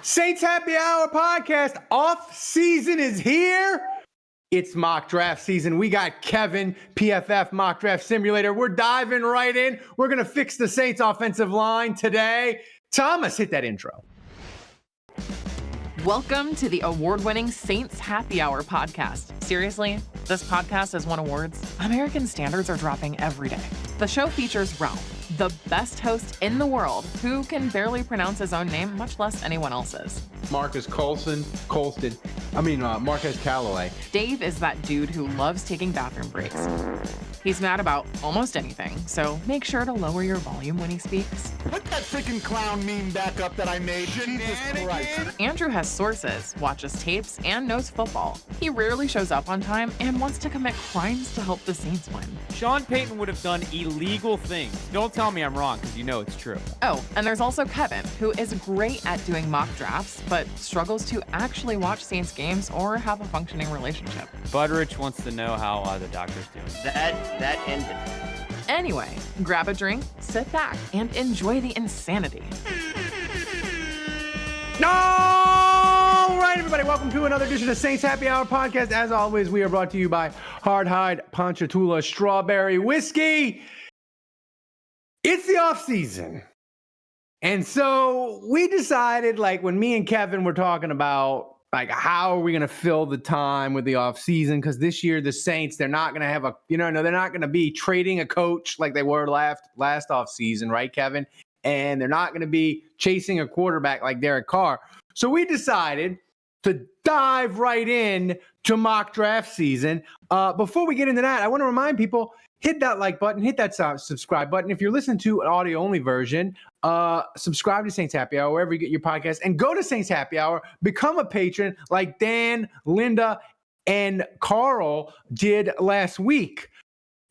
Saints Happy Hour podcast. Off season is here. It's mock draft season. We got Kevin, PFF Mock Draft Simulator. We're diving right in. We're going to fix the Saints offensive line today. Thomas, hit that intro. Welcome to the award-winning Saints Happy Hour podcast. Seriously, this podcast has won awards. American standards are dropping every day. The show features Ralph, the best host in the world, who can barely pronounce his own name, much less anyone else's. Marcus Marquez Callaway. Dave is that dude who loves taking bathroom breaks. He's mad about almost anything, so make sure to lower your volume when he speaks. Put that freaking clown meme back up that I made. Jesus Christ. Andrew has sources, watches tapes, and knows football. He rarely shows up on time and wants to commit crimes to help the Saints win. Sean Payton would have done illegal things. Don't tell me I'm wrong, because you know it's true. Oh, and there's also Kevin, who is great at doing mock drafts, but struggles to actually watch Saints games or have a functioning relationship. Budrich wants to know how the doctor's doing. That ended. Anyway, grab a drink, sit back, and enjoy the insanity. All right, everybody, welcome to another edition of Saints Happy Hour podcast. As always, we are brought to you by Hardhide Ponchatoula Strawberry Whiskey. It's the off season. And so we decided, when me and Kevin were talking about, how are we going to fill the time with the off season? Because this year, the Saints, they're not going to have they're not going to be trading a coach like they were last off season, right, Kevin? And they're not going to be chasing a quarterback like Derek Carr. So we decided to dive right in to mock draft season. Before we get into that, I want to remind people, hit that like button, hit that subscribe button. If you're listening to an audio-only version, subscribe to Saints Happy Hour, wherever you get your podcast, and go to Saints Happy Hour, become a patron like Dan, Linda, and Carl did last week.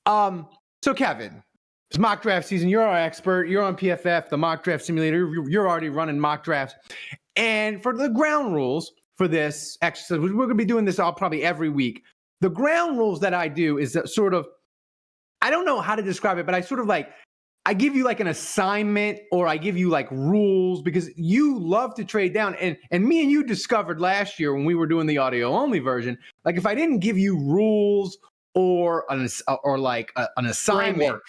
So Kevin, it's mock draft season. You're our expert. You're on PFF, the mock draft simulator. You're already running mock drafts. And for the ground rules for this exercise, we're going to be doing this probably every week. The ground rules that I do is sort of, I don't know how to describe it, but I sort of I give you an assignment, or I give you rules, because you love to trade down. And me and you discovered last year when we were doing the audio only version, if I didn't give you rules or an assignment,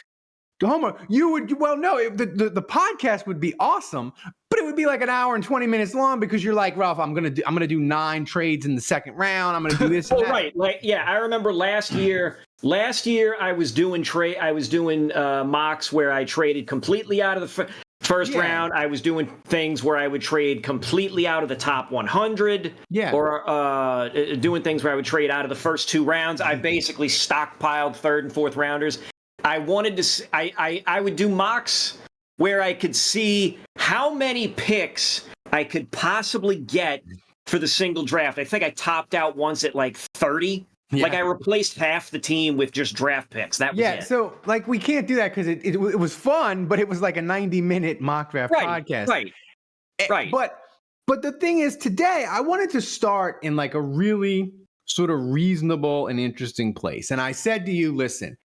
homework, you would, the podcast would be awesome, but it would be an hour and 20 minutes long, because you're Ralph, I'm going to do 9 trades in the second round. I'm going to do this. And that. Right. I remember last year I was doing mocks where I traded completely out of the first round. I was doing things where I would trade completely out of the top 100. Yeah. Or doing things where I would trade out of the first 2 rounds. I basically stockpiled 3rd and 4th rounders. I wanted to. I would do mocks where I could see how many picks I could possibly get for the single draft. I think I topped out once at 30. Yeah. I replaced half the team with just draft picks. That was it. So we can't do that because it was fun, but it was a 90-minute mock draft podcast. Right. But the thing is, today I wanted to start in a really sort of reasonable and interesting place. And I said to you, listen,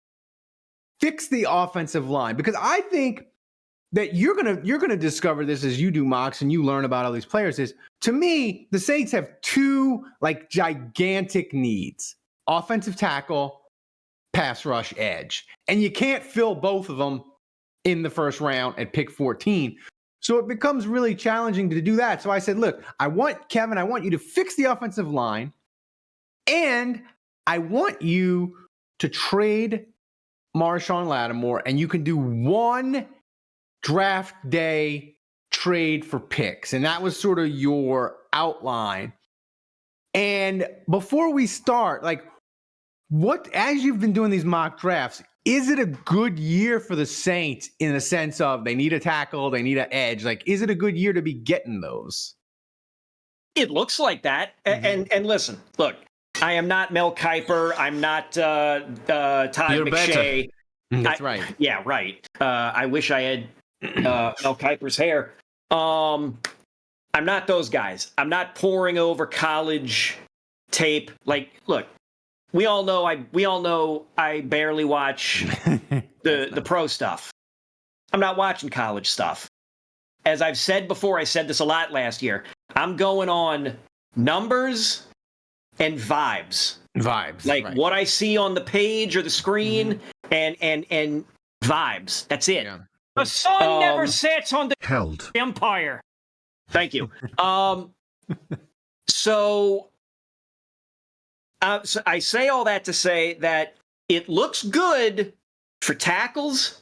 fix the offensive line, because I think that you're gonna discover this as you do mocks and you learn about all these players. Is, to me, the Saints have 2 gigantic needs: offensive tackle, pass rush, edge, and you can't fill both of them in the first round at pick 14. So it becomes really challenging to do that. So I said, look, Kevin, I want you to fix the offensive line, and I want you to trade Marshawn Lattimore, and you can do 1 draft day trade for picks. And that was sort of your outline. And before we start, as you've been doing these mock drafts, is it a good year for the Saints in the sense of they need a tackle, they need an edge? Is it a good year to be getting those? It looks like that. Mm-hmm. And listen, look, I am not Mel Kiper. I'm not Todd McShay. That's right. Yeah, right. I wish I had Mel Kiper's hair. I'm not those guys. I'm not poring over college tape. Look, we all know I barely watch the pro stuff. I'm not watching college stuff. As I've said before, I said this a lot last year, I'm going on numbers and vibes. Vibes. Like right. what I see on the page or the screen and vibes. That's it. Yeah. The sun never sets on the Held. empire. Thank you. So I say all that to say that it looks good for tackles.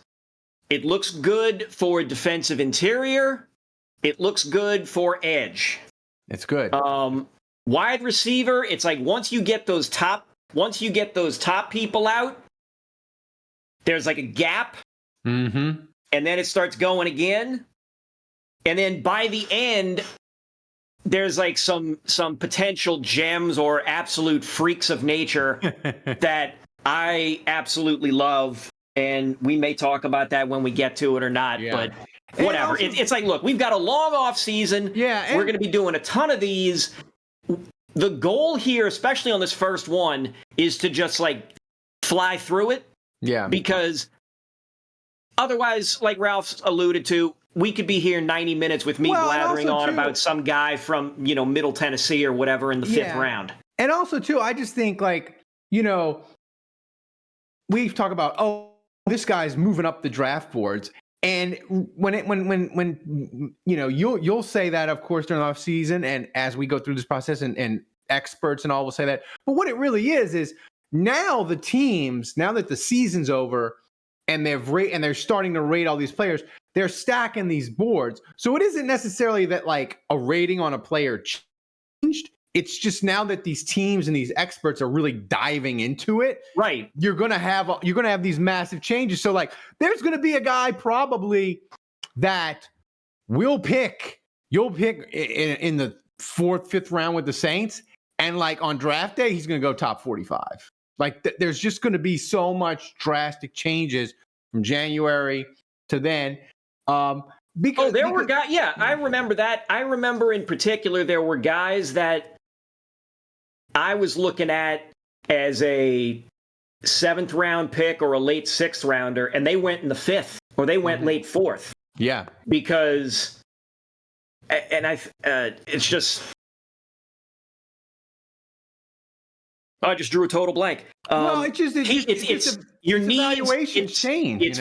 It looks good for defensive interior. It looks good for edge. It's good. Wide receiver, it's like once you get those top people out, there's like a gap, Mm-hmm. and then it starts going again. And then by the end, there's like some potential gems or absolute freaks of nature that I absolutely love. And we may talk about that when we get to it or not, Yeah. but And whatever. also- It's like, look, we've got a long off season. Yeah, and- We're going to be doing a ton of these. The goal here, especially on this first one, is to just like fly through it, Yeah. because otherwise, like Ralph alluded to, we could be here 90 minutes with me Well, and blathering also, on too- about some guy from, Middle Tennessee or whatever in the fifth Yeah. round. And also, too, I just think, like, we talk about, oh, this guy's moving up the draft boards. And when you'll say that, of course, during the off season, and as we go through this process, and experts and all will say that. But what it really is now the teams, now that the season's over, and they're starting to rate all these players, they're stacking these boards. So it isn't necessarily that like a rating on a player changed. It's just now that these teams and these experts are really diving into it, Right. you're gonna have these massive changes. So like, there's gonna be a guy probably that you'll pick in the 4th, 5th round with the Saints, and like on draft day, he's gonna go top 45. Like there's just gonna be so much drastic changes from January to then. Because There were guys. Yeah, I remember that. I remember in particular there were guys that I was looking at as a 7th round pick or a late 6th rounder, and they went in the 5th or they went late 4th yeah. because, and it's just. I just drew a total blank. Well, it's your needs. evaluations change. It's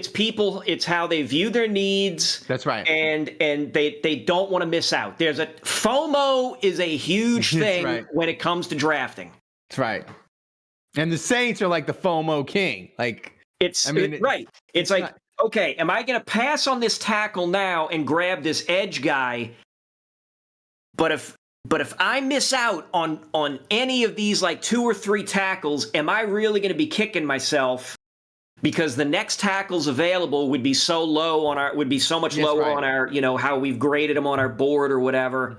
people. It's how they view their needs. That's right. And they don't want to miss out. FOMO is a huge That's thing right. when it comes to drafting. That's right. And the Saints are like the FOMO king. Like Right. It's like, not- okay, am I going to pass on this tackle now and grab this edge guy? But if I miss out on any of these like 2 or 3 tackles, am I really going to be kicking myself because the next tackles available would be so low Yes, lower right. on our, how we've graded them on our board or whatever.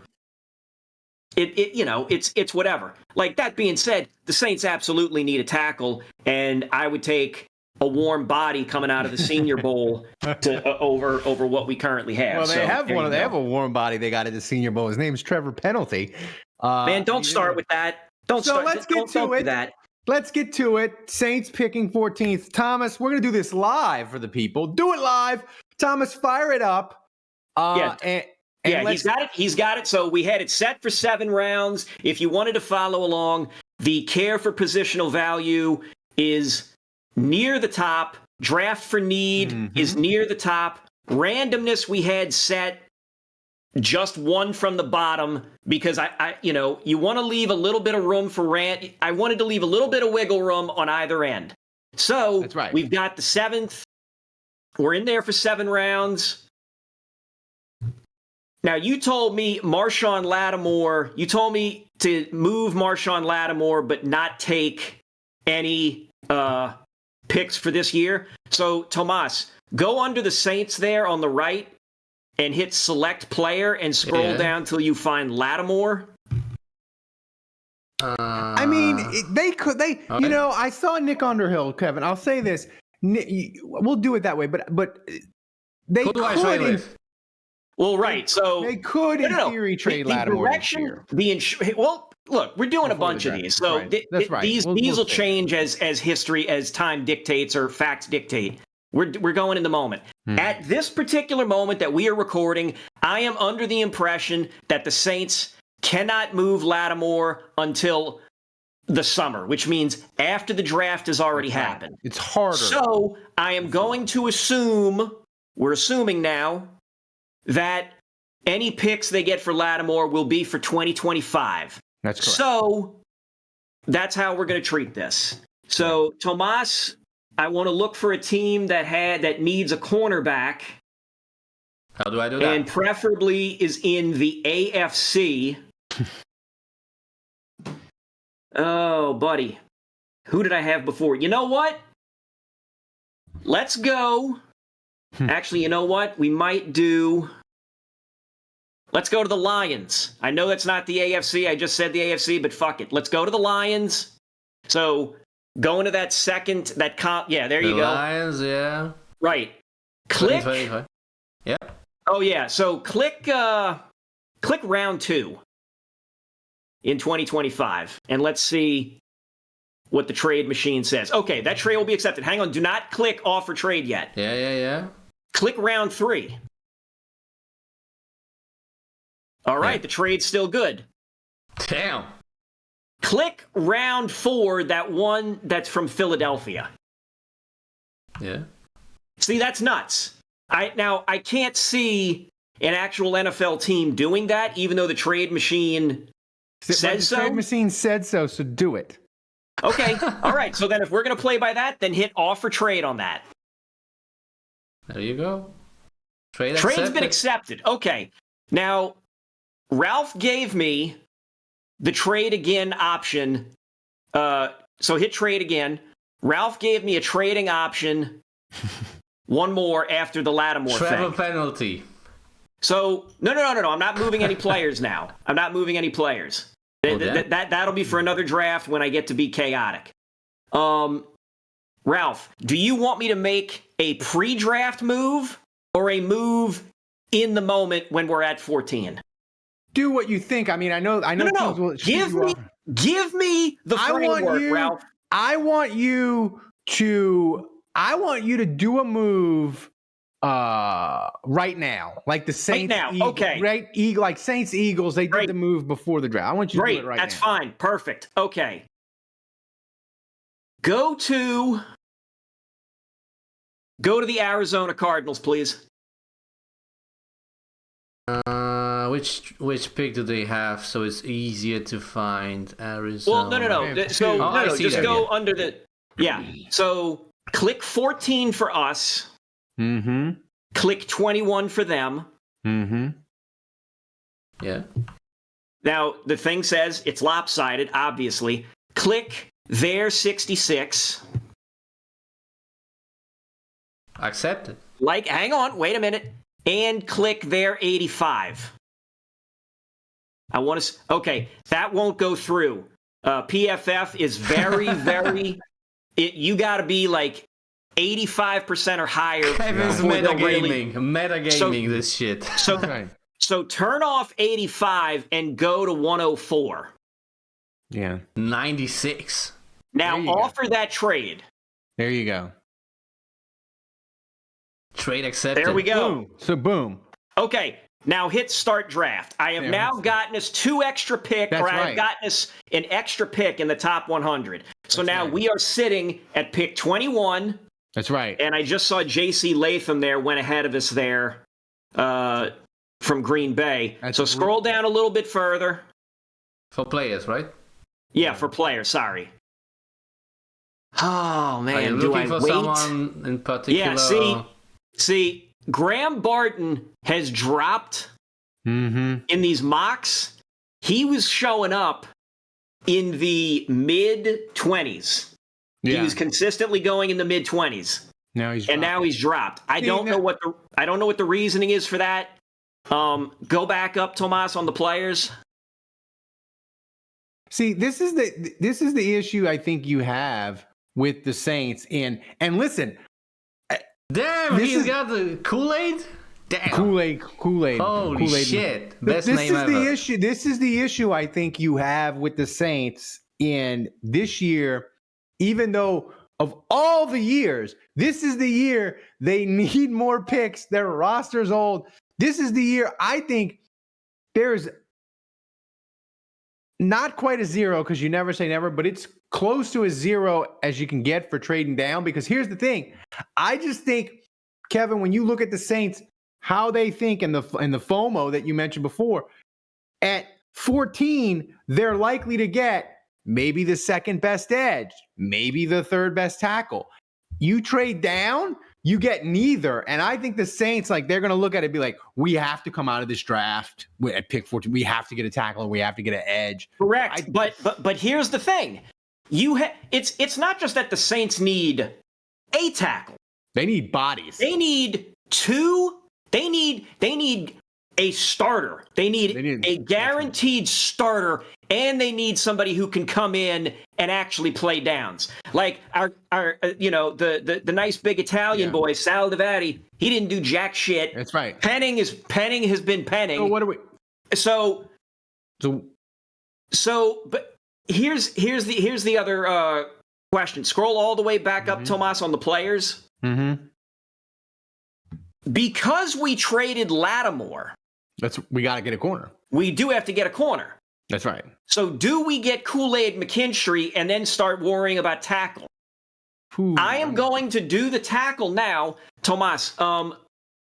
It's whatever. Like, that being said, the Saints absolutely need a tackle, and I would take a warm body coming out of the Senior Bowl to over what we currently have. Well, they So, have there one. you They go. have a warm body. They got at the Senior Bowl. His name's Trevor Penalty. Man, don't start with that. Don't So start. let's get don't to do it. that. Let's get to it. Saints picking 14th. Thomas, we're gonna do this live for the people. Do it live. Thomas, fire it up. Yeah. And Yeah, let's- He's got it. So we had it set for 7 rounds. If you wanted to follow along, the care for positional value is near the top. Draft for need is near the top. Randomness we had set just 1 from the bottom because you want to leave a little bit of room for I wanted to leave a little bit of wiggle room on either end. So That's right. We've got the 7th. We're in there for 7 rounds. Now, you told me Marshawn Lattimore, you told me to move Marshawn Lattimore but not take any picks for this year. So, Tomas, go under the Saints there on the right and hit select player and scroll down till you find Lattimore. I mean, I saw Nick Underhill, Kevin. I'll say this. We'll do it that way, but they Who do I trade could, with? Well, right. So they could in No. theory trade the Lattimore this direction, year. well, look, we're doing a Before the bunch of draft. these, so Right. That's right. these We'll will see. change as history, as time dictates or facts dictate. We're going in the moment. At this particular moment that we are recording, I am under the impression that the Saints cannot move Lattimore until the summer, which means after the draft has already happened. It's harder. So I am going to assume, we're assuming now, that any picks they get for Lattimore will be for 2025. That's correct. So that's how we're going to treat this. So Tomas, I want to look for a team that needs a cornerback. How do I do that? And preferably is in the AFC. Oh, buddy. Who did I have before? You know what? Let's go. Actually, you know what? We might do... Let's go to the Lions. I know that's not the AFC. I just said the AFC, but fuck it. Let's go to the Lions. So, going to that second, yeah, there you go. Lions, yeah. Right. Click. 2025. Yeah. Oh, yeah. So, click round 2 in 2025, and let's see what the trade machine says. Okay, that trade will be accepted. Hang on. Do not click offer trade yet. Yeah. Click round 3. All right, the trade's still good. Damn. Click round 4, that one that's from Philadelphia. Yeah. See, that's nuts. I can't see an actual NFL team doing that, even though the trade machine says so. The trade machine said so do it. Okay, all right. So then if we're going to play by that, then hit offer trade on that. There you go. Trade's been accepted. Okay. Now, Ralph gave me the trade again option. So hit trade again. Ralph gave me a trading option. One more after the Lattimore Travel thing. penalty. So no. I'm not moving any players now. I'm not moving any players. That'll be for another draft when I get to be chaotic. Ralph, do you want me to make a pre-draft move or a move in the moment when we're at 14? Do what you think. I mean, I know. No. Give me the framework, Ralph. I want you to do a move right now, like the Saints. Right now, okay. Right, like Saints Eagles. They did the move before the draft. I want you to do it right now. That's fine. Perfect. Okay. Go to the Arizona Cardinals, please. Which pick do they have so it's easier to find Arizona? Well, no. So just go under the... Yeah. So click 14 for us. Mm-hmm. Click 21 for them. Mm-hmm. Yeah. Now, the thing says it's lopsided, obviously. Click their 66. Accepted. Hang on, wait a minute. And click their 85. Okay, that won't go through. PFF is very, very... you got to be like 85% or higher. Kevin's metagaming this shit. So turn off 85 and go to 104. Yeah. 96. Now offer that trade. There you go. Trade accepted. There we go. Boom. So boom. Okay. Now hit start draft. I have now gotten us 2 extra picks, or I have gotten us an extra pick in the top 100. So now we are sitting at pick 21. That's right. And I just saw J.C. Latham there, went ahead of us there from Green Bay. So scroll down a little bit further. For players, right? Yeah, for players. Sorry. Oh, man. Are you looking for someone in particular? Yeah, see, Graham Barton has dropped in these mocks. He was showing up in the mid-20s. Yeah. He was consistently going in the mid-20s. Now he's dropped. I don't know what the reasoning is for that. Go back up, Tomas, on the players. See, this is the issue I think you have with the Saints. And listen, damn, he's got the Kool-Aid. Damn. Kool-Aid. Holy Kool-Aid. shit! Best name ever. This is the issue I think you have with the Saints in this year. Even though of all the years, this is the year they need more picks. Their roster's old. This is the year I think there's not quite a zero, because you never say never, but it's close to a zero as you can get for trading down. Because here's the thing. I just think, Kevin, when you look at the Saints, how they think and the FOMO that you mentioned before, at 14, they're likely to get maybe the second best edge, maybe the third best tackle. You trade down, you get neither. And I think the Saints, like, they're going to look at it and be like, we have to come out of this draft at pick 14. We have to get a tackle. We have to get an edge. Correct. But here's the thing. It's not just that the Saints need a tackle. They need bodies. They need two. They need a starter. They need a guaranteed starter, and they need somebody who can come in and actually play downs. Like our the nice big Italian boy Sal Devati, he didn't do jack shit. That's right. Penning has been penning. So what are we? So but here's the other question. Scroll all the way back up, Tomas, on the players. Mm-hmm. Because we traded Lattimore, We got to get a corner. we do have to get a corner. That's right. So do we get Kool-Aid McKinstry and then start worrying about tackle? Ooh. I am going to do the tackle now. Tomas,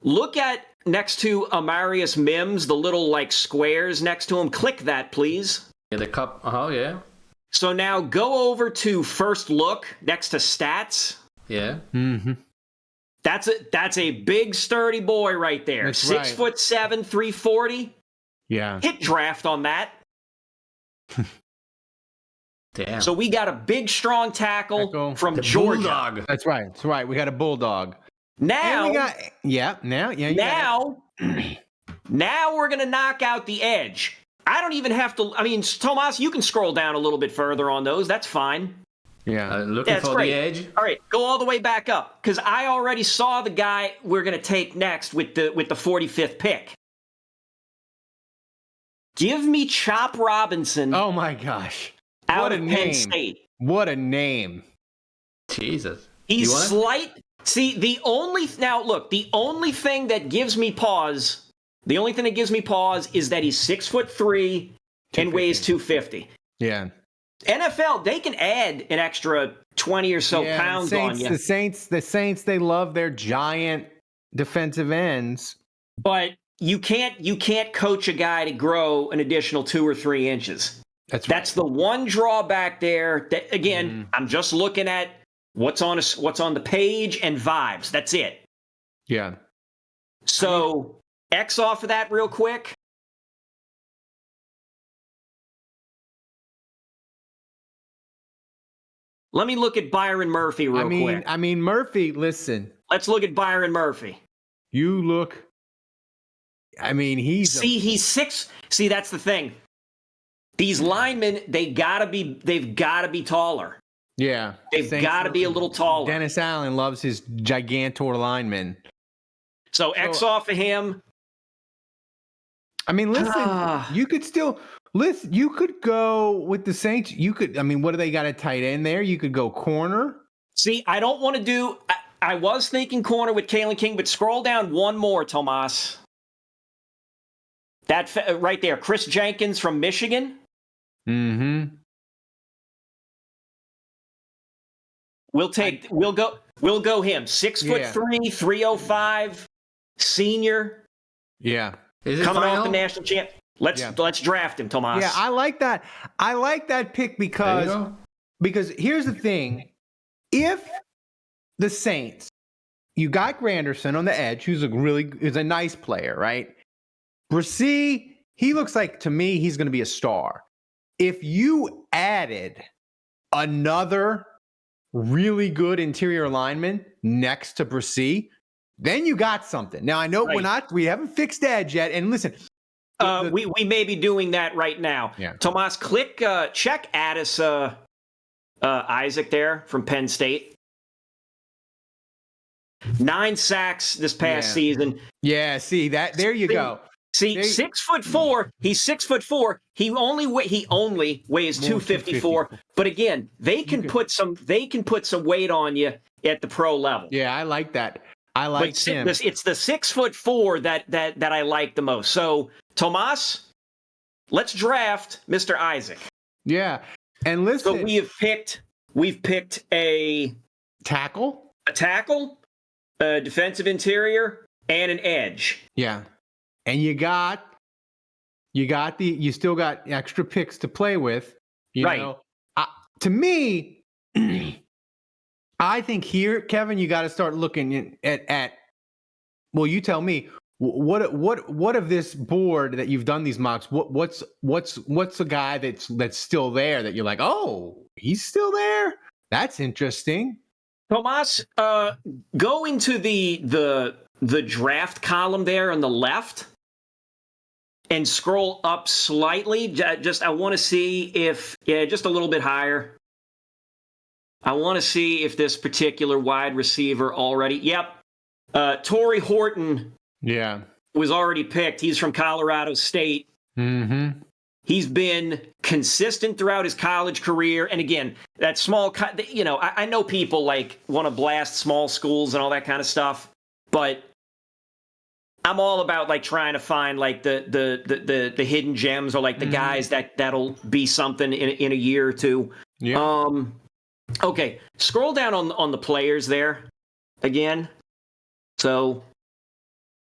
look at next to Amarius Mims, the little like squares next to him. Click that, please. Yeah, the cup. Oh, yeah. So now go over to first look next to stats. Yeah. Mm-hmm. That's a big sturdy boy right there. That's 6'7", 340. Yeah. Hit draft on that. Damn. So we got a big, strong tackle from the Georgia. Bulldog. That's right. That's right. We got a bulldog. Now, And we got now we're gonna knock out the edge. I don't even have to. I mean, Tomas, you can scroll down a little bit further on those. That's fine. Yeah. Looking That's for great. the edge. All right, go all the way back up because I already saw the guy we're gonna take next with the 45th pick. Give me Chop Robinson. Oh my gosh. Out What a of Penn name. State. What a name. Jesus. He's You want it? slight. See, the only thing that gives me pause is that he's 6'3" and weighs 250. Yeah. NFL, they can add an extra 20 or so pounds on you. The Saints, they love their giant defensive ends. But you can't coach a guy to grow an additional 2 or 3 inches. That's the one drawback there. That, again, I'm just looking at what's on the page and vibes. That's it. Yeah. So X off of that real quick. Let me look at Byron Murphy real quick. I mean, Murphy, listen. Let's look at Byron Murphy. You look. I mean, he's 6. See, that's the thing. These linemen, they've got to be taller. Yeah. They've got to be a little taller. Dennis Allen loves his gigantor linemen. So X off of him. I mean, listen, you could still listen. You could go with the Saints. You could. I mean, what do they got a tight end there? You could go corner. See, I don't want to do. I was thinking corner with Kalen King, but scroll down one more, Tomas. That right there, Chris Jenkins from Michigan. Mm-hmm. We'll go him. 6'3", 305, senior. Yeah. Is it Coming final? off the national champ. Let's draft him, Tomas. Yeah, I like that. I like that pick because here's the thing. If the Saints, you got Granderson on the edge, who's a nice player, right? Brissy, he looks like, to me, he's going to be a star. If you added another really good interior lineman next to Brissy, then you got something. Now, I know we haven't fixed edge yet. And listen, we may be doing that right now. Yeah. Tomas, check Addis Isaac there from Penn State. 9 sacks this past season. Yeah, see that. There you go. See, 6'4". He's 6'4". He only weighs 254. But again, they can put some weight on you at the pro level. Yeah, I like that. I like him. It's the 6'4" that I like the most. So, Tomas, let's draft Mr. Isaac. Yeah, and listen. So we've picked a tackle, a defensive interior, and an edge. Yeah, and you still got extra picks to play with. You know, to me, I think here, Kevin, you got to start looking at. Well, you tell me what of this board that you've done these mocks? What's a guy that's still there that you're like, oh, he's still there? That's interesting. Tomas, go into the draft column there on the left and scroll up slightly. I want to see if just a little bit higher. I want to see if this particular wide receiver already. Yep. Torrey Horton. Yeah. Was already picked. He's from Colorado State. Mm-hmm. He's been consistent throughout his college career. And again, that small, I know people like want to blast small schools and all that kind of stuff, but I'm all about like trying to find like the hidden gems or like the guys that'll be something in a year or two. Yeah. Okay, scroll down on the players there again. So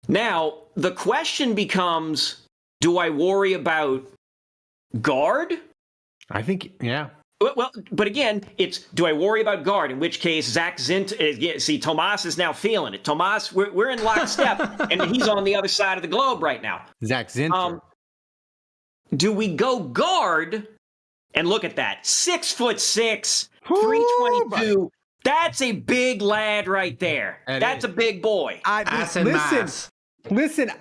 now the question becomes, do I worry about guard? I think, yeah. Well, but again, it's, do I worry about guard? In which case, Zach Zint, see, Tomas is now feeling it. Tomas, we're in lockstep, and he's on the other side of the globe right now. Zach Zinter. Do we go guard? And look at that, 6'6", 322. That's a big lad right there. That's a big boy. Ass and mass. Listen.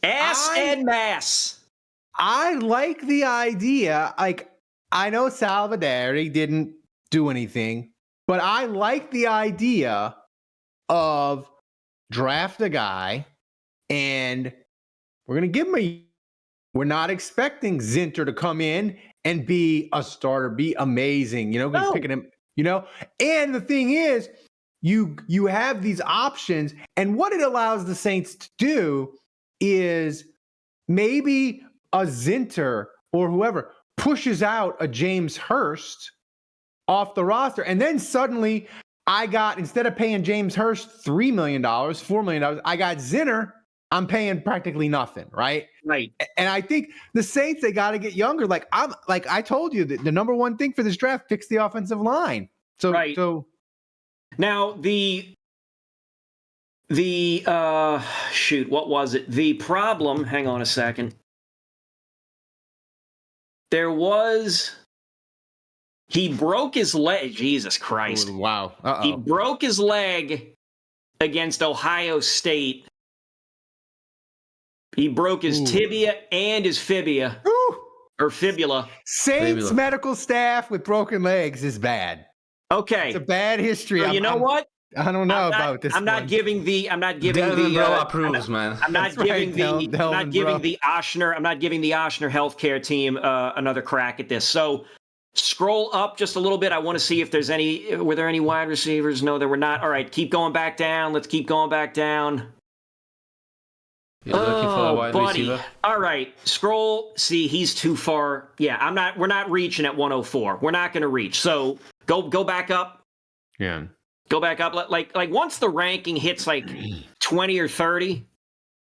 Ass and mass. I like the idea. Like, I know Salvadori didn't do anything, but I like the idea of draft a guy and we're going to give him we're not expecting Zinter to come in and be a starter, be amazing, picking him, and the thing is, you have these options, and what it allows the Saints to do is maybe a Zinter or whoever pushes out a James Hurst off the roster, and then suddenly instead of paying James Hurst $3 million, $4 million, I got Zinter. I'm paying practically nothing, right? Right. And I think the Saints, they got to get younger. Like I told you, the number one thing for this draft, fix the offensive line. So, right. So now what was it? The problem, hang on a second. He broke his leg. Jesus Christ. Ooh, wow. He broke his leg against Ohio State. He broke his tibia and his fibula. Or fibula. Saints medical staff with broken legs is bad. Okay. It's a bad history. So you know what? I don't know about this. I'm not giving the Delvin approves, man. I'm not giving the Oshner healthcare team another crack at this. So scroll up just a little bit. I want to see if were there any wide receivers? No, there were not. All right, keep going back down. Let's keep going back down. You're looking for a wide receiver? All right, scroll. See, he's too far. Yeah, we're not reaching at 104. We're not going to reach. So go back up. Yeah. Go back up. Like once the ranking hits like 20 or 30,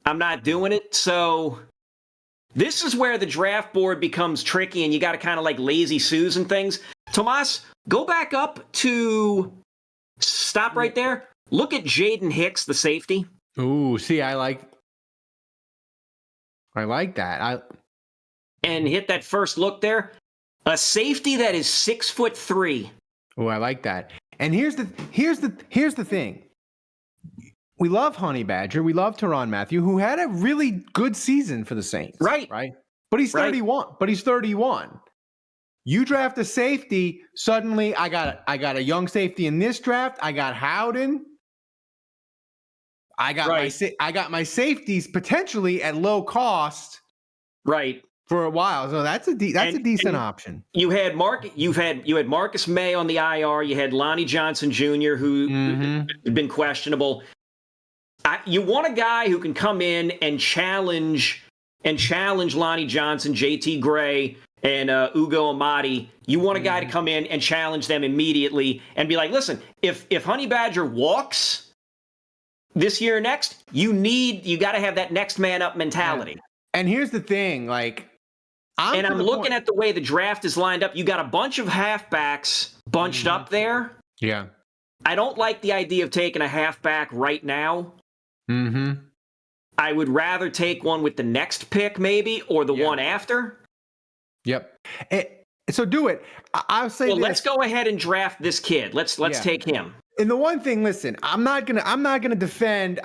I'm not doing it. So this is where the draft board becomes tricky, and you got to kind of like lazy Susan things. Tomas, go back up to stop right there. Look at Jaden Hicks, the safety. Ooh, see, I like that. And hit that first look there. A safety that is 6'3". Oh, I like that. And here's the thing. We love Honey Badger. We love Tyrann Mathieu, who had a really good season for the Saints. Right. But he's 31. You draft a safety, suddenly I got a young safety in this draft. I got Howden. I got Right. I got my safeties potentially at low cost Right. for a while. So that's a decent and option. You had Marcus May on the IR. You had Lonnie Johnson Jr., who had been questionable. You want a guy who can come in and challenge Lonnie Johnson, JT Gray, and Ugo Amadi. You want a guy to come in and challenge them immediately and be like, listen, if Honey Badger walks this year or next, you got to have that next man up mentality. And here's the thing, like, I'm looking at the way the draft is lined up. You got a bunch of halfbacks bunched up there. Yeah. I don't like the idea of taking a halfback right now. Mm-hmm. I would rather take one with the next pick, maybe, or the one after. Yep. So do it. I'll say Well, this. let's go ahead and draft this kid. Let's take him. And the one thing, listen, I'm not gonna defend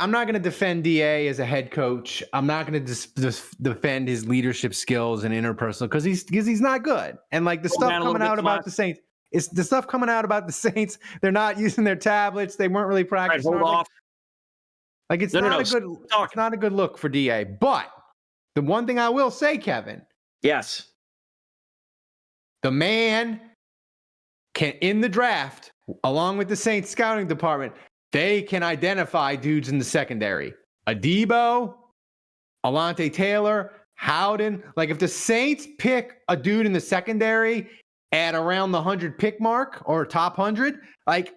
Da as a head coach. I'm not gonna defend his leadership skills and interpersonal because he's not good. And like the stuff coming out about the Saints, it's the stuff coming out about the Saints. They're not using their tablets. They weren't really practicing. All right, hold off. Like it's not a good look for Da. But the one thing I will say, Kevin, Yes. the man can in the draft, along with the Saints scouting department, they can identify dudes in the secondary. Adebo, Alante Taylor, Howden. Like if the Saints pick a dude in the secondary at around the 100 pick mark or top 100, like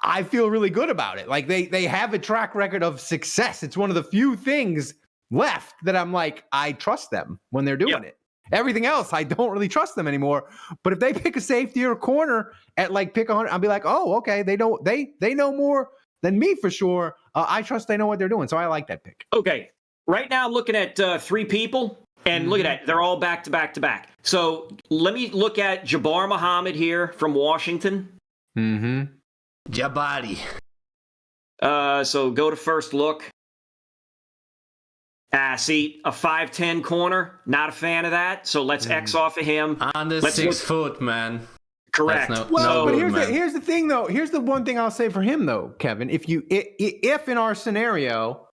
I feel really good about it. Like they have a track record of success. It's one of the few things left that I'm like, I trust them when they're doing it. Everything else, I don't really trust them anymore. But if they pick a safety or a corner at like pick 100, I'll be like, oh, okay, they know more than me for sure. I trust they know what they're doing, so I like that pick. Okay, right now I'm looking at 3 people, and look at that, they're all back to back to back. So let me look at Jabbar Muhammad here from Washington. Mm-hmm. Jabari. So go to first look. See, a 5'10" corner, not a fan of that. So let's X off of him. Under Let's 6 foot, man. Correct. Well, but good, here's the thing, though. Here's the one thing I'll say for him, though, Kevin. If in our scenario,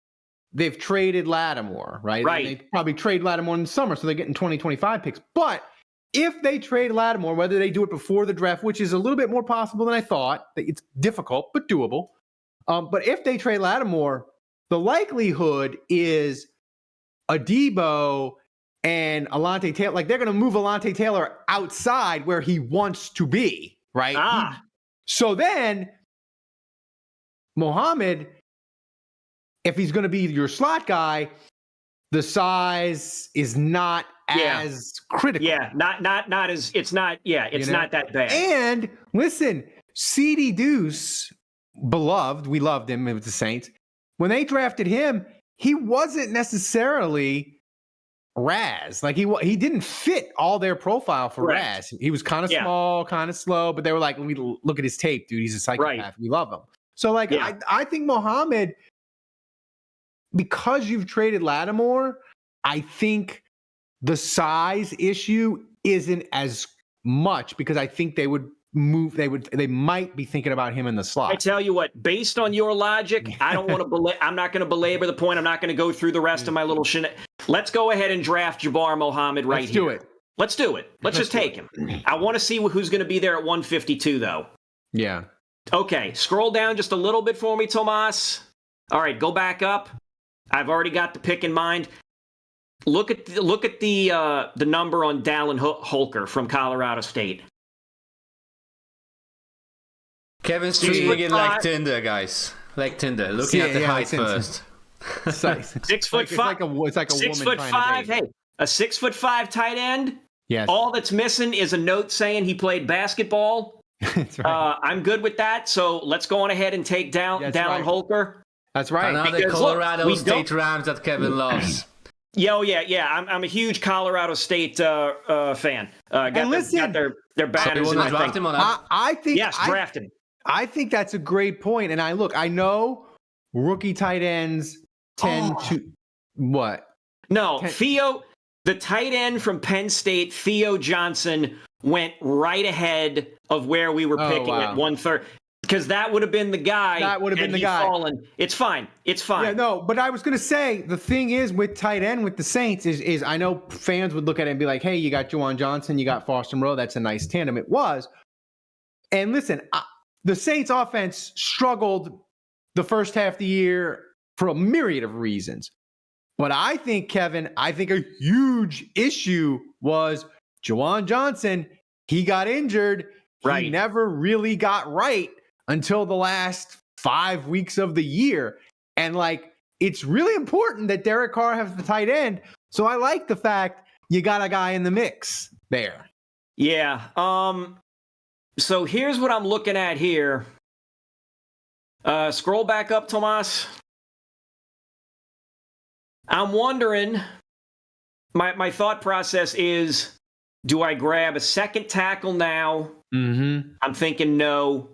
they've traded Lattimore, right? Right. They probably trade Lattimore in the summer, so they're getting 2025 picks. But if they trade Lattimore, whether they do it before the draft, which is a little bit more possible than I thought, it's difficult but doable. But if they trade Lattimore, the likelihood is Adebo and Alante Taylor, like they're going to move Alante Taylor outside where he wants to be, right? So then Muhammad, if he's going to be your slot guy, the size is not as critical. Yeah, not as it's not. Yeah, it's not that bad. And listen, CD Deuce, beloved, we loved him with the Saints. When they drafted him, he wasn't necessarily Raz. Like he didn't fit all their profile for Raz. He was kind of small, kind of slow, but they were like, look at his tape, dude. He's a psychopath. Right. We love him. So like, I think Muhammad, because you've traded Lattimore, I think the size issue isn't as much because I think they would move. They might be thinking about him in the slot. I tell you what, based on your logic, I don't want to. I'm not going to belabor the point. I'm not going to go through the rest of my little Let's go ahead and draft Jabbar Muhammad here. Let's do it. Let's just take him. I want to see who's going to be there at 152, though. Yeah. Okay, scroll down just a little bit for me, Tomas. All right, go back up. I've already got the pick in mind. Look at the number on Dallin Holker from Colorado State. Kevin's treating it like Tinder, guys. Like Tinder. Looking at the height first. 6'5". It's like a woman 6'5". Hey, a 6'5" tight end. Yes. All that's missing is a note saying he played basketball. That's right. I'm good with that. So let's go on ahead and take Dallin Holker. That's right. Another Colorado State Rams that Kevin loves. Yeah. I'm a huge Colorado State fan. Got their banners. So draft him on that? I think drafted. I think that's a great point. And I know rookie tight ends tend to what? No, Theo, the tight end from Penn State, Theo Johnson, went right ahead of where we were picking at 1/3. because that would have been the guy. That would have been had the he guy. Fallen. It's fine. It's fine. Yeah, no, but I was gonna say the thing is with tight end with the Saints is I know fans would look at it and be like, hey, you got Juwan Johnson, you got Foster Moreau, that's a nice tandem. It was. And listen, the Saints offense struggled the first half of the year for a myriad of reasons. But I think, Kevin, a huge issue was Juwan Johnson. He got injured. Right. He never really got right until the last 5 weeks of the year. And like, it's really important that Derek Carr has the tight end. So I like the fact you got a guy in the mix there. Yeah. So here's what I'm looking at here. Scroll back up, Tomas. I'm wondering, my thought process is, do I grab a second tackle now? Mm-hmm. I'm thinking no.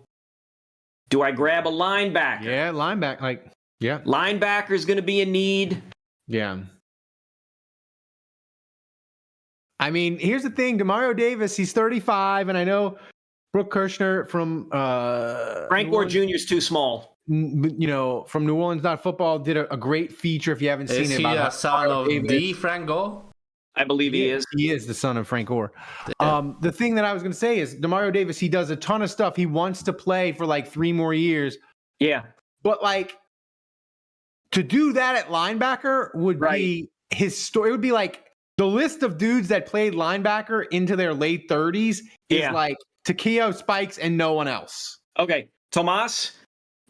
Do I grab a linebacker? Yeah, linebacker. Linebacker's going to be a need. Yeah. I mean, here's the thing. Demario Davis, he's 35, and I know Brooke Kirshner from Frank Gore Jr. is too small. From New Orleans Not Football did a great feature, if you haven't seen Is it. he about a son of Davis. the Frank Gore? I believe he is. He is the son of Frank Gore. The thing that I was going to say is Demario Davis, he does a ton of stuff. He wants to play for like 3 more years. Yeah. But like, to do that at linebacker would be his story. It would be like the list of dudes that played linebacker into their late 30s is like Takeo Spikes and no one else. Okay, Tomas,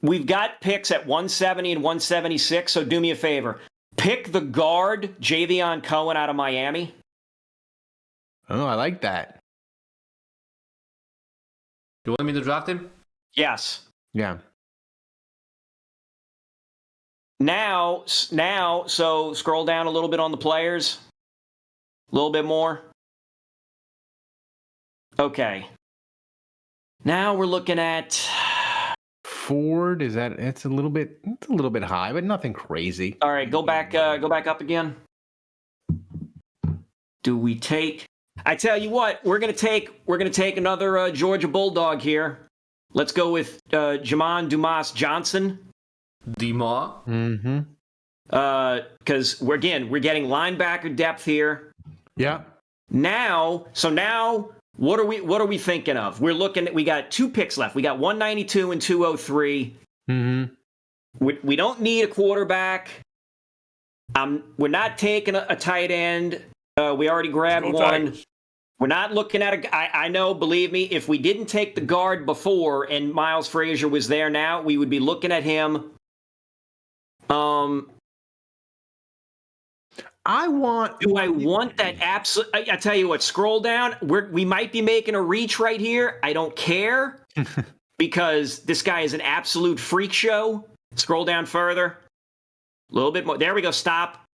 we've got picks at 170 and 176, so do me a favor. Pick the guard, Javion Cohen out of Miami. Oh, I like that. You want me to draft him? Yes. Yeah. Now, so scroll down a little bit on the players. A little bit more. Okay. Now we're looking at Ford. It's a little bit high, but nothing crazy. All right, go back up again. Do we take? I tell you what, we're gonna take another Georgia Bulldog here. Let's go with Jamon Dumas Johnson. DeMar. Mm-hmm. Because we're getting linebacker depth here. Yeah. Now, what are we thinking of? We're looking at, we got 2 picks left. We got 192 and 203. Mm-hmm. We don't need a quarterback. We're not taking a tight end. We already grabbed one. Tigers. We're not looking at I know, believe me, if we didn't take the guard before and Miles Frazier was there now, we would be looking at him. I want that absolute? I tell you what, scroll down. We might be making a reach right here. I don't care because this guy is an absolute freak show. Scroll down further. A little bit more. There we go. Stop.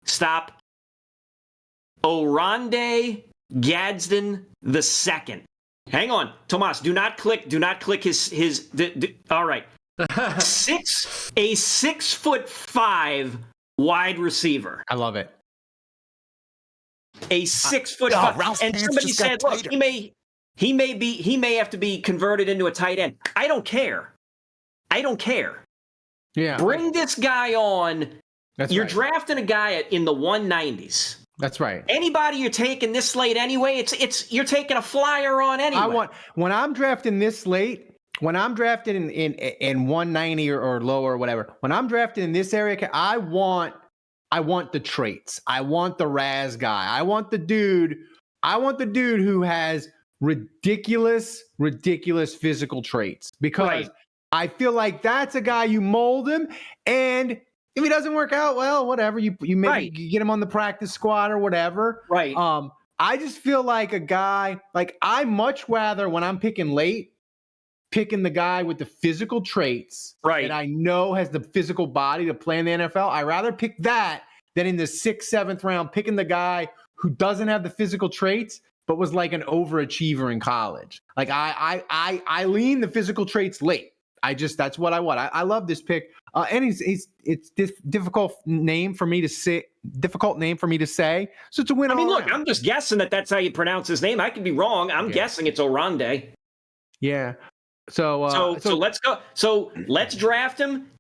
Oronde Gadsden II. Hang on, Tomas. Do not click his. All right. 6'5" wide receiver. I love it. A 6'5", Ralph's and pants somebody just got said, "Look, tighter." he may have to be converted into a tight end." I don't care. Yeah. Bring this guy on. You're right. drafting a guy in the 190s. That's right. Anybody you're taking this late anyway, it's you're taking a flyer on anyway. When I'm drafting this late, when I'm drafted in 190 or lower or whatever, when I'm drafted in this area, I want the traits. I want the Raz guy. I want the dude who has ridiculous physical traits, because I feel like that's a guy you mold him, and if he doesn't work out, well, whatever. You maybe get him on the practice squad or whatever. Right. I just feel like a guy, like I much rather when I'm picking late, picking the guy with the physical traits that I know has the physical body to play in the NFL. I rather pick that than in the 6th, 7th round, picking the guy who doesn't have the physical traits, but was like an overachiever in college. Like I lean the physical traits late. That's what I want. I love this pick. And it's difficult name for me to say. So it's a win. I mean, look, I'm just guessing that's how you pronounce his name. I could be wrong. I'm guessing it's Oronde. Yeah. So let's go. So let's draft him.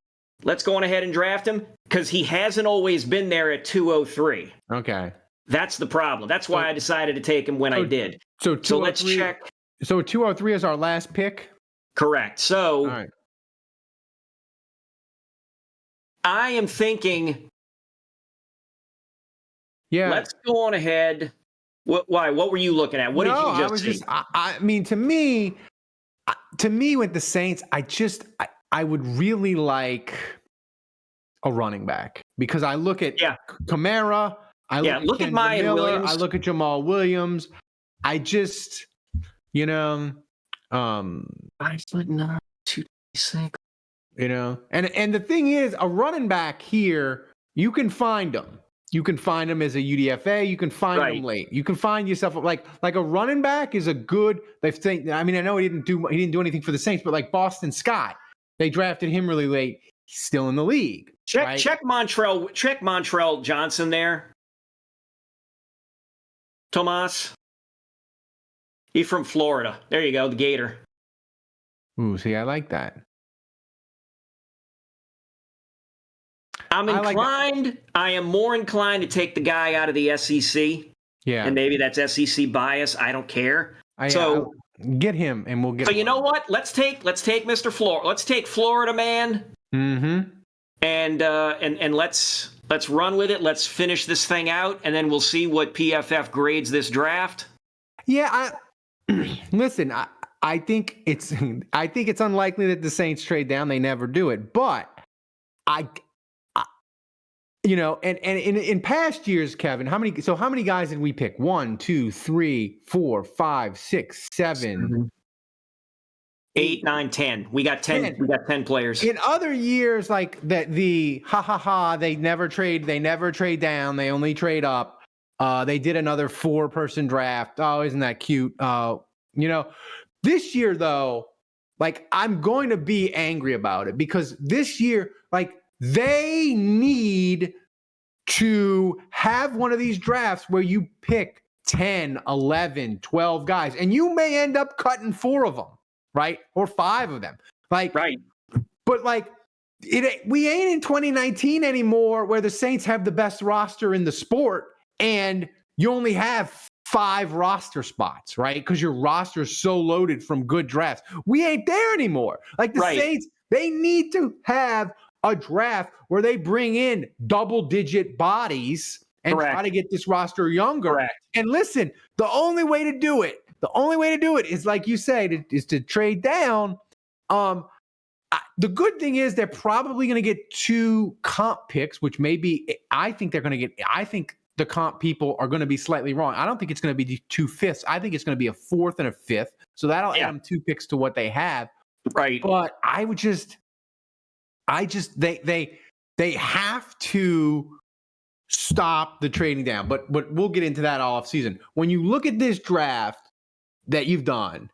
Let's go on ahead and draft him because he hasn't always been there at 203. Okay. That's the problem. That's why I decided to take him when I did. So let's check. So 203 is our last pick? Correct. So All right. I am thinking, Yeah. let's go on ahead. Why? What were you looking at? What did you just see? I mean, to me, with the Saints, I would really like a running back because I look at Kamara. Look at Maya Miller, Williams. I look at Jamal Williams. I just, 5'9", 226. And the thing is, a running back here, you can find them. You can find them as a UDFA. You can find them late. You can find yourself like a running back is a good. I know he didn't do anything for the Saints, but like Boston Scott, they drafted him really late. He's still in the league. Check Montrell Johnson there. Tomas. He's from Florida. There you go, the Gator. Ooh, see, I like that. I am more inclined to take the guy out of the SEC. Yeah. And maybe that's SEC bias. I don't care. Get him and we'll get So you know what? Let's take Mr. Florida. Let's take Florida man. Mm-hmm. And let's run with it. Let's finish this thing out, and then we'll see what PFF grades this draft. Yeah, listen, I think it's unlikely that the Saints trade down. They never do it, but and in past years, Kevin, how many guys did we pick? 1, 2, 3, 4, 5, 6, 7, 8, 9, 10. We got 10. We got 10 players. In other years, like that, they never trade down. They only trade up. They did another 4-person draft. Oh, isn't that cute? This year though, like I'm going to be angry about it because this year, like they need to have one of these drafts where you pick 10, 11, 12 guys, and you may end up cutting 4 of them. Right? Or 5 of them. Like, right. But like, we ain't in 2019 anymore where the Saints have the best roster in the sport and you only have 5 roster spots, right? Because your roster is so loaded from good drafts. We ain't there anymore. Like the Saints, they need to have a draft where they bring in double-digit bodies and try to get this roster younger. Correct. And listen, the only way to do it is, like you say, is to trade down. The good thing is they're probably going to get 2 comp picks, which I think the comp people are going to be slightly wrong. I don't think it's going to be 2 fifths. I think it's going to be a 4th and a 5th. So that'll add them 2 picks to what they have. Right. But they have to stop the trading down. But we'll get into that all off season. When you look at this draft that you've done,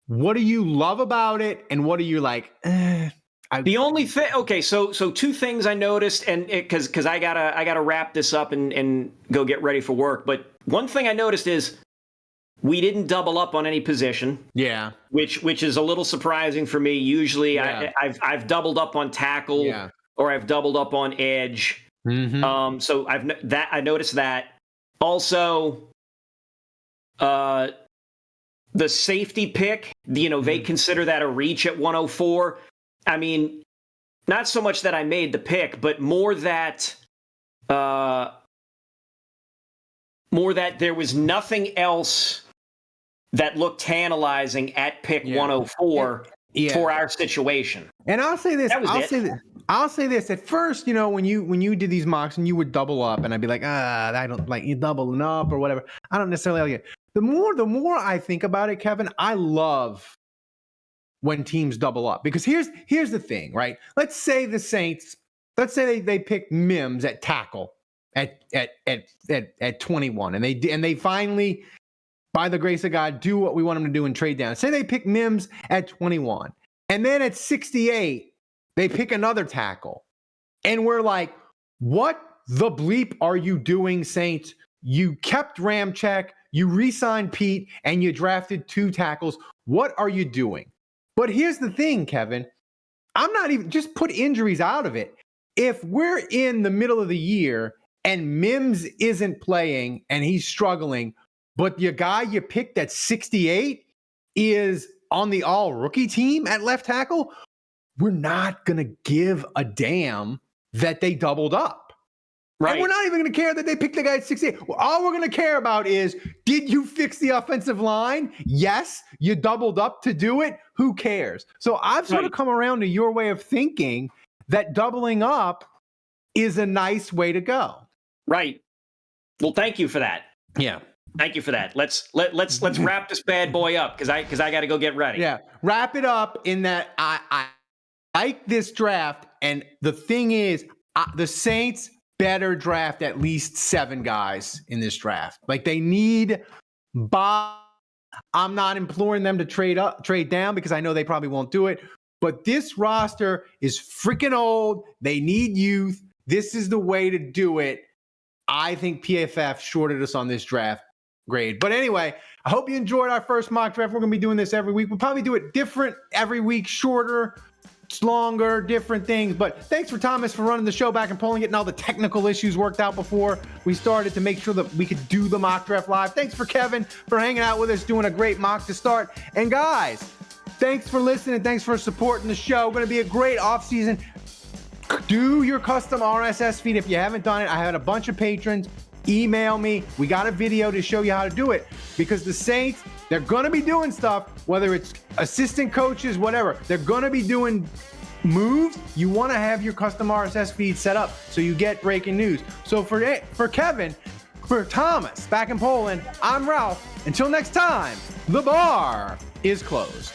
what do you love about it, and what are you like? The only thing, okay, so 2 things I noticed, and because I gotta wrap this up and go get ready for work. But one thing I noticed is we didn't double up on any position. Yeah, which is a little surprising for me. Usually, I've doubled up on tackle, or I've doubled up on edge. Mm-hmm. So I noticed that. Also, the safety pick, they consider that a reach at 104. I mean, not so much that I made the pick, but more that there was nothing else that looked tantalizing at pick 104 for our situation. And I'll say this. I'll say this. At first, when you did these mocks and you would double up, and I'd be like, I don't like you doubling up or whatever. I don't necessarily like it. The more I think about it, Kevin, I love when teams double up, because here's the thing, right? Let's say the Saints, they pick Mims at tackle at 21, and they finally, by the grace of God, do what we want them to do and trade down. Say they pick Mims at 21, and then at 68 they pick another tackle, and we're like, what the bleep are you doing, Saints? You kept Ramczyk, you re-signed Pete, and you drafted 2 tackles. What are you doing? But here's the thing, Kevin. I'm not even, just put injuries out of it. If we're in the middle of the year and Mims isn't playing and he's struggling, but your guy you picked at 68 is on the all-rookie team at left tackle, we're not going to give a damn that they doubled up. Right. And we're not even going to care that they picked the guy at 68. Well, all we're going to care about is, did you fix the offensive line? Yes. You doubled up to do it. Who cares? So I've sort of come around to your way of thinking that doubling up is a nice way to go. Right. Well, thank you for that. Yeah. Thank you for that. Let's wrap this bad boy up because I got to go get ready. Yeah. Wrap it up in that I like this draft, and the thing is, the Saints better draft at least 7 guys in this draft. Like, they need Bob. I'm not imploring them to trade down because I know they probably won't do it. But this roster is freaking old. They need youth. This is the way to do it. I think PFF shorted us on this draft grade. But anyway, I hope you enjoyed our first mock draft. We're going to be doing this every week. We'll probably do it different every week, shorter, longer, different things. But thanks for Thomas for running the show back and polling, getting all the technical issues worked out before we started to make sure that we could do the mock draft live. Thanks for Kevin for hanging out with us, doing a great mock to start. And guys, thanks for listening. Thanks for supporting the show. Going to be a great offseason. Do your custom RSS feed if you haven't done it. I had a bunch of patrons email me. We got a video to show you how to do it, because the Saints, they're going to be doing stuff, whether it's assistant coaches, whatever. They're going to be doing moves. You want to have your custom RSS feed set up so you get breaking news. So for Kevin, for Thomas back in Poland, I'm Ralph. Until next time, the bar is closed.